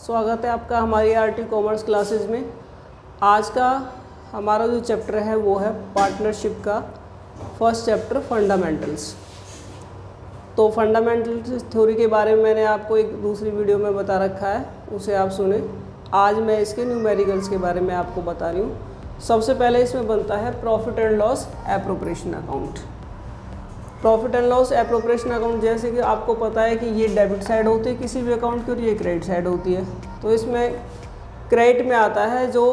स्वागत है आपका हमारी आरटी कॉमर्स क्लासेस में। आज का हमारा जो चैप्टर है वो है पार्टनरशिप का फर्स्ट चैप्टर फंडामेंटल्स। तो फंडामेंटल्स थ्योरी के बारे में मैंने आपको एक दूसरी वीडियो में बता रखा है, उसे आप सुने। आज मैं इसके न्यूमेरिकल्स के बारे में आपको बता रही हूँ। सबसे पहले इसमें बनता है profit and loss appropriation account. Profit and loss appropriation account, जैसे कि आपको पता है कि ये डेबिट साइड होती है किसी भी अकाउंट की और ये क्रेडिट साइड होती है। तो इसमें क्रेडिट में आता है जो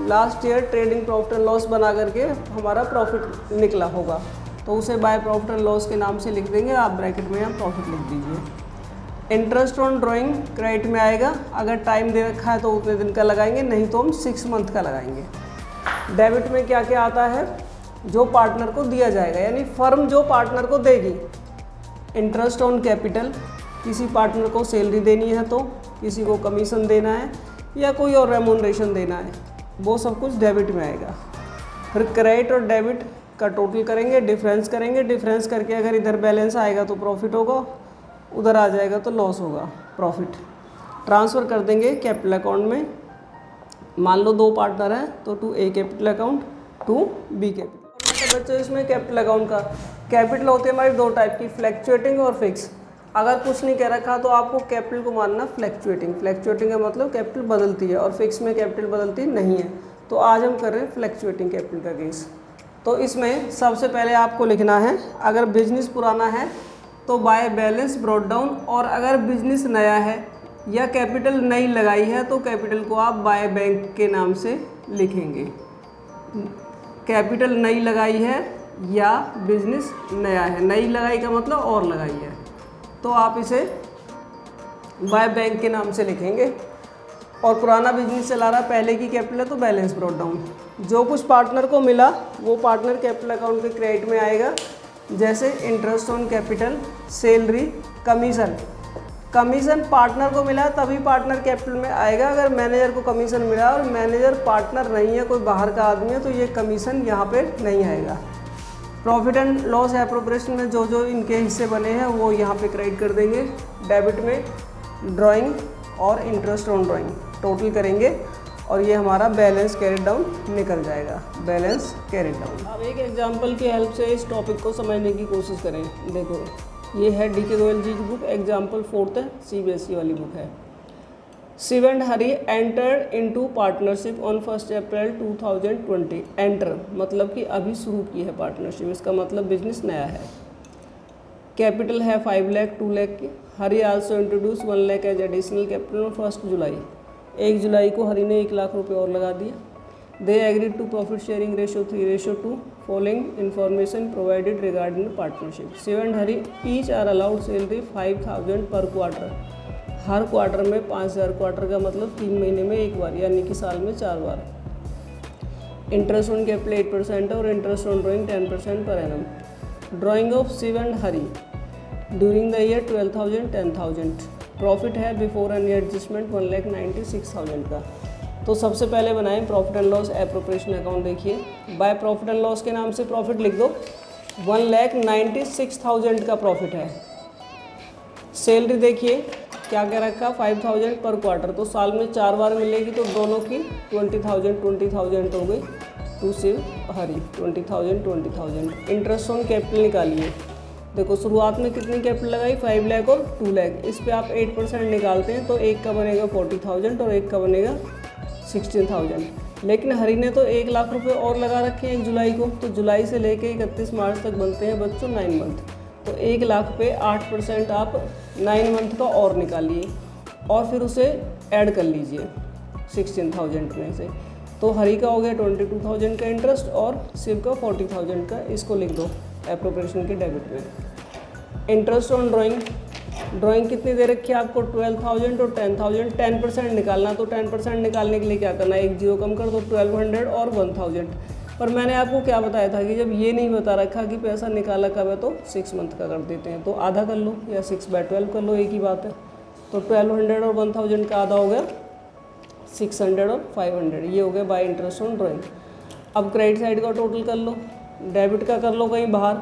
last year trading profit and loss बना करके हमारा प्रॉफिट निकला होगा, तो उसे बाय प्रॉफिट एंड लॉस के नाम से लिख देंगे। आप ब्रैकेट में यहाँ प्रॉफिट लिख दीजिए। इंटरेस्ट ऑन ड्राइंग क्रेडिट में आएगा, अगर टाइम दे रखा है तो उतने दिन का लगाएंगे, नहीं तो हम 6 मंथ का लगाएंगे। डेबिट में क्या क्या आता है, जो पार्टनर को दिया जाएगा, यानी फर्म जो पार्टनर को देगी। इंटरेस्ट ऑन कैपिटल, किसी पार्टनर को सैलरी देनी है तो किसी को कमीशन देना है या कोई और रेम्यूनरेशन देना है, वो सब कुछ डेबिट में आएगा। फिर क्रेडिट और डेबिट का टोटल करेंगे, डिफरेंस करेंगे, डिफरेंस करके अगर इधर बैलेंस आएगा तो प्रॉफिट होगा, उधर आ जाएगा तो लॉस होगा, प्रॉफिट। ट्रांसफ़र कर देंगे कैपिटल अकाउंट में। मान लो 2 पार्टनर हैं तो to A capital account, to B capital. बच्चों इसमें कैपिटल अकाउंट का कैपिटल होते हैं हमारी 2 टाइप की, फ्लैक्चुएटिंग और फिक्स। अगर कुछ नहीं कह रखा तो आपको कैपिटल को मानना फ्लैक्चुएटिंग। फ्लैक्चुएटिंग का मतलब कैपिटल बदलती है और फिक्स में कैपिटल बदलती नहीं है। तो आज हम कर रहे हैं फ्लैक्चुएटिंग कैपिटल का केस। तो इसमें सबसे पहले आपको लिखना है, अगर बिजनेस पुराना है तो बाय बैलेंस ब्रॉट डाउन, और अगर बिजनेस नया है या कैपिटल नई लगाई है तो कैपिटल को आप बाय बैंक के नाम से लिखेंगे। कैपिटल नई लगाई है या बिजनेस नया है, नई लगाई का मतलब और लगाई है, तो आप इसे बाय बैंक के नाम से लिखेंगे। और पुराना बिजनेस चला रहा, पहले की कैपिटल है तो बैलेंस ब्रॉट डाउन। जो कुछ पार्टनर को मिला वो पार्टनर कैपिटल अकाउंट के क्रेडिट में आएगा, जैसे interest on capital, salary, commission. Commission partner को मिला तभी पार्टनर कैपिटल में आएगा। अगर मैनेजर को कमीशन मिला और मैनेजर पार्टनर नहीं है, कोई बाहर का आदमी है, तो ये कमीशन यहाँ पे नहीं आएगा। प्रॉफिट एंड लॉस एप्रोप्रिएशन में जो जो इनके हिस्से बने हैं वो यहाँ पे क्रेडिट कर देंगे। डेबिट में ड्राइंग और इंटरेस्ट ऑन ड्राइंग टोटल करेंगे और ये हमारा बैलेंस कैरिड डाउन निकल जाएगा, बैलेंस कैरिड डाउन। अब एक एग्जाम्पल की हेल्प से इस टॉपिक को समझने की कोशिश करें। देखो, ये है डी.के. गोयल जी की बुक, एग्जाम्पल 4th है, CBSE वाली बुक है। Shiv and Hari entered into partnership on 1 April 2020। Enter मतलब कि अभी शुरू की है पार्टनरशिप, इसका मतलब बिजनेस नया है। कैपिटल है 5 लाख 2 लाख की। Hari also introduce 1 lakh as additional capital on 1 July. 1 जुलाई को हरी ने 1 लाख रुपये और लगा दिया। They agreed to profit sharing ratio 3:2 following information provided regarding the partnership. Shiv and Hari each are allowed salary 5,000 per quarter. Her quarter में 5,000, क्वार्टर का मतलब 3 महीने में 1 बार, यानी कि साल में 4 बार। इंटरेस्ट ऑन कैपिटल 8% और इंटरेस्ट ऑन ड्राइंग 10% पर annum. Drawing of Shiv and Hari during the year 12,000 10,000। Profit है बिफोर एनी एडजस्टमेंट 1,96,000 का। तो सबसे पहले बनाएं profit and loss appropriation account. देखिए, बाय प्रॉफिट एंड लॉस के नाम से प्रॉफिट लिख दो। 1,96,000 का प्रॉफिट है। सैलरी देखिए क्या क्या रखा, 5,000 पर क्वार्टर, तो साल में 4 बार मिलेगी, तो दोनों की 20,000 हो गई। To Shiv Hari 20,000। Interest on capital निकालिए। देखो, शुरुआत में कितनी कैपिटल लगाई, 5 लाख और 2 लाख। इस पे आप 8% निकालते हैं तो एक का बनेगा 40,000 और एक का बनेगा 16,000। लेकिन हरी ने तो 1 लाख रुपए और लगा रखे हैं 1 जुलाई को, तो जुलाई से लेके 31 मार्च तक बनते हैं बच्चों 9 मंथ। तो 1 लाख पे 8% आप 9 मंथ का और निकालिए और फिर उसे ऐड कर लीजिए 16,000 में से। तो हरी का हो गया 22,000 का इंटरेस्ट और शिव का 40,000 का। इसको लिख दो एप्रोप्रिएशन के डेबिट में। इंटरेस्ट ऑन ड्राइंग कितनी दे रखी है आपको, 12,000 और 10,000। 10% निकालना, तो 10% निकालने के लिए क्या करना है, 1 जीरो कम कर दो, 1200 और 1,000। पर मैंने आपको क्या बताया था कि जब ये नहीं बता रखा कि पैसा निकाला कब है तो 6 मंथ का कर देते हैं, तो आधा कर लो या 6/12 कर लो, एक ही बात है। तो 1200 और 1,000 का आधा हो गया 600 और 500, ये हो गया बाय इंटरेस्ट ऑन ड्राइंग। अब क्रेडिट साइड का टोटल कर लो, डेबिट का कर लो कहीं बाहर,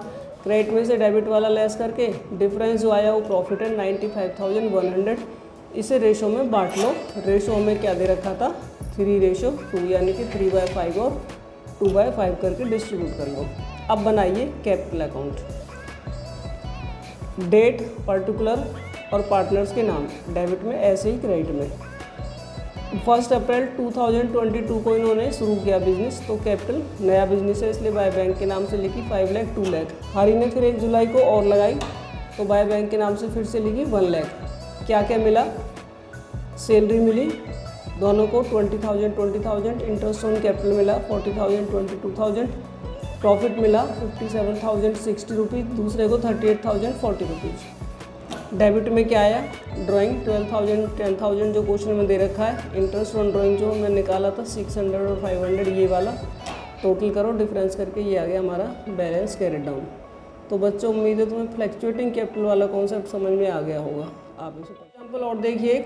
क्रेडिट में से डेबिट वाला लेस करके डिफरेंस जो आया वो प्रॉफिट है 95,100। इसे रेशो में बांट लो। रेशो में क्या दे रखा था, 3:2, यानी कि 3/5 और 2/5 करके डिस्ट्रीब्यूट कर लो। अब बनाइए कैपिटल अकाउंट। डेट, पर्टिकुलर और पार्टनर्स के नाम, डेबिट में ऐसे ही क्रेडिट में। 1 अप्रैल 2022 को इन्होंने शुरू किया बिजनेस, तो कैपिटल नया बिजनेस है इसलिए बाय बैंक के नाम से लिखी 5 लाख 2 लाख। हरी ने फिर 1 जुलाई को और लगाई तो बाय बैंक के नाम से फिर से लिखी 1 लाख। क्या क्या मिला, सैलरी मिली दोनों को 20,000, इंटरेस्ट ऑन कैपिटल मिला 40,000, 22,000, प्रॉफिट मिला 57,060 रुपीज़, दूसरे को 38,040 रुपीज़। डेबिट में क्या आया, ड्राइंग 12,000, 10,000 जो क्वेश्चन में दे रखा है। इंटरेस्ट ऑन ड्राइंग जो मैं निकाला था 600 और 500 ये वाला, टोटल करो डिफरेंस करके ये आ गया हमारा बैलेंस कैरिड डाउन। तो बच्चों उम्मीद है तुम्हें फ्लैक्चुएटिंग कैपिटल वाला कॉन्सेप्ट समझ में आ गया होगा। आप इसे एग्जाम्पल और देखिए,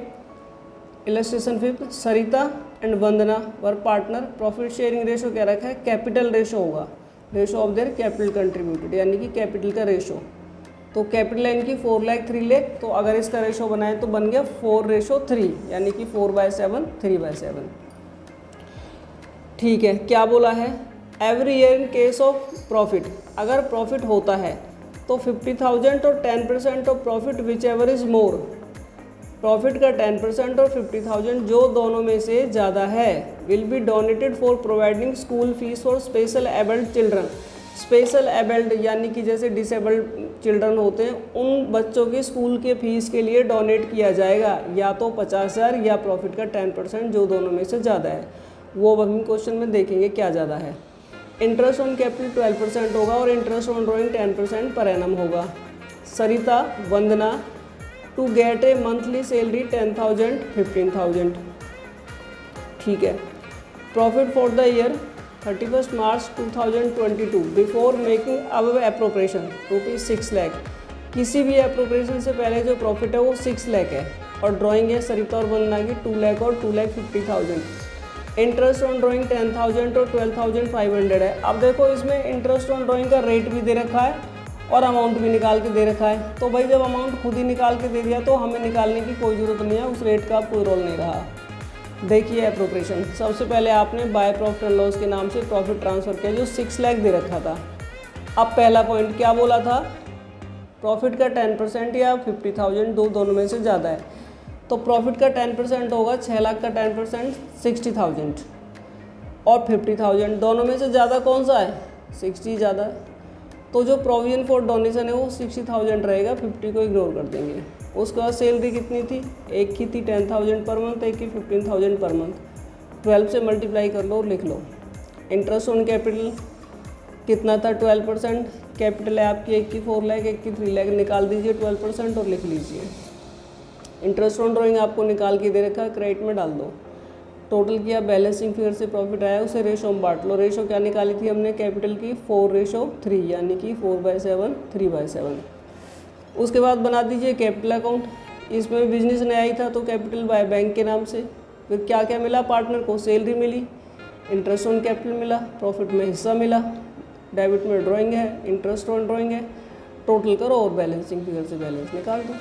illustration 5, Sarita and Vandana were partner, profit sharing ratio क्या रखा है, कैपिटल रेशो होगा, ratio of their capital contributed, यानी कि कैपिटल का रेशो। तो कैपिटल है इनकी 4 लाख 3 लाख, तो अगर इसका रेशो बनाए तो बन गया 4:3, यानी कि 4/7, 3/7। ठीक है, क्या बोला है, every year in case of profit, अगर प्रॉफिट होता है तो 50,000 और 10% of profit which ever is more, profit का 10% और 50,000 जो दोनों में से ज़्यादा है, will be donated for providing school fees for special abled children. Special abled यानी कि जैसे डिसेबल्ड चिल्ड्रन होते हैं, उन बच्चों की स्कूल के फीस के लिए डोनेट किया जाएगा, या तो 50,000 या प्रॉफिट का 10% जो दोनों में से ज़्यादा है। वो हम क्वेश्चन में देखेंगे क्या ज़्यादा है। इंटरेस्ट ऑन कैपिटल 12% होगा और इंटरेस्ट ऑन ड्राइंग 10% पर एनम होगा। Sarita, Vandana to get a monthly salary 10,000, 15,000। ठीक है, profit for the year 31 March 2022 before making an appropriation ₹6 lakh. किसी भी एप्रोप्रिएशन से पहले जो प्रॉफिट है वो 6 लाख है, और ड्राइंग है सरिता और वंदना की 2 लाख और 2,50,000। इंटरेस्ट ऑन ड्राइंग 10,000 और 12,500 है। अब देखो इसमें इंटरेस्ट ऑन ड्राइंग का रेट भी दे रखा है और अमाउंट भी निकाल के दे रखा है। तो भाई जब अमाउंट खुद ही निकाल के दे दिया तो हमें निकालने की कोई ज़रूरत नहीं है, उस रेट का कोई रोल नहीं रहा। देखिए एप्रोप्रिएशन, सबसे पहले आपने बाय प्रॉफिट एंड लॉस के नाम से प्रॉफिट ट्रांसफ़र किया जो 6 लाख दे रखा था। अब पहला पॉइंट क्या बोला था, प्रॉफिट का 10% या 50,000 दोनों में से ज़्यादा है। तो प्रॉफिट का 10% होगा 6 लाख का 10% 60,000, और 50,000 दोनों में से ज़्यादा कौन सा है, 60 ज़्यादा है। तो जो प्रोविजन फॉर डोनेशन है वो 60,000 रहेगा, 50 को इग्नोर कर देंगे। उसके बाद सैलरी कितनी थी, एक की थी 10,000 पर मंथ, एक की 15,000 पर मंथ। 12 से मल्टीप्लाई कर लो और लिख लो। इंटरेस्ट ऑन कैपिटल कितना था, 12%। कैपिटल है आपकी एक की 4 लाख, एक की 3 लाख, निकाल दीजिए 12% और लिख लीजिए। इंटरेस्ट ऑन ड्राइंग आपको निकाल के दे रखा है, क्रेडिट में डाल दो। टोटल किया, बैलेंसिंग फिगर से प्रॉफिट आया, उसे रेशो में बांट लो। रेशो क्या निकाली थी हमने, कैपिटल की 4:3, यानी कि 4/7, 3/7। उसके बाद बना दीजिए कैपिटल अकाउंट। इसमें बिजनेस नया ही था तो कैपिटल बाय बैंक के नाम से। फिर क्या क्या मिला, पार्टनर को सैलरी मिली, इंटरेस्ट ऑन कैपिटल मिला, प्रॉफिट में हिस्सा मिला, डेबिट में ड्राइंग है, इंटरेस्ट ऑन ड्राइंग है। टोटल करो और बैलेंसिंग फिगर से बैलेंस निकाल दो।